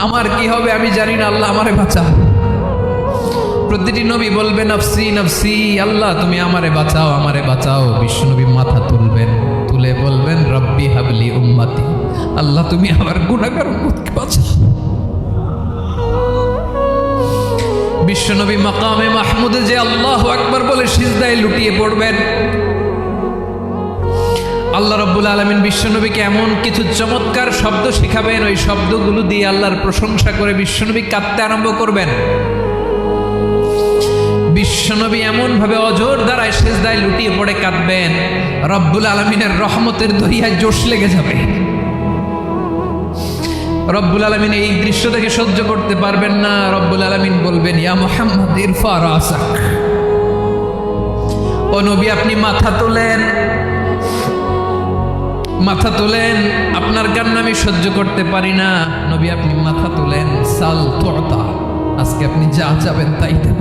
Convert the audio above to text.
আমার কি হবে আমি জানি না, আল্লাহ আমারে বাঁচাও। প্রতিটি নবী বলবেন নফসি নফসি, আল্লাহ তুমি আমারে বাঁচাও আমারে বাঁচাও। বিশ্বনবী মাথা তুলবেন, তুলে বলবেন রব্বি হাবলি উম্মতি, আল্লাহ তুমি আমার গুনাহগার উম্মতকে বাঁচাও। বিশ্বনবী মাকামে মাহমুদে যে আল্লাহু আকবার বলে সিজদায় লুটিয়ে পড়বেন, আল্লাহ রাব্বুল আলামিন বিশ্বনবীকে এমন কিছু চমৎকার শব্দ শেখাবেন, ওই শব্দগুলো দিয়ে আল্লাহর প্রশংসা করে বিশ্বনবী কাঁদতে আরম্ভ করবেন। বিশ্বনবী এমন ভাবে অজর দ্বারায় সিজদায় লুটিয়ে পড়ে কাঁদবেন, রব্বুল আলামিনের রহমতের দরিয়ায় জোশ লেগে যাবে। রব্বুল আলামিন এই দৃশ্য দেখে সহ্য করতে পারবেন না। রব্বুল আলামিন বলবেন ইয়া মুহাম্মদ ইরফা রাসাক, ও নবী আপনি মাথা তোলেন, মাথা তোলেন, আপনার কান্না আমি সহ্য করতে পারি না। নবী আপনি মাথা তোলেন, সাল তুতা, আজকে আপনি যা চাবেন তাই দেব।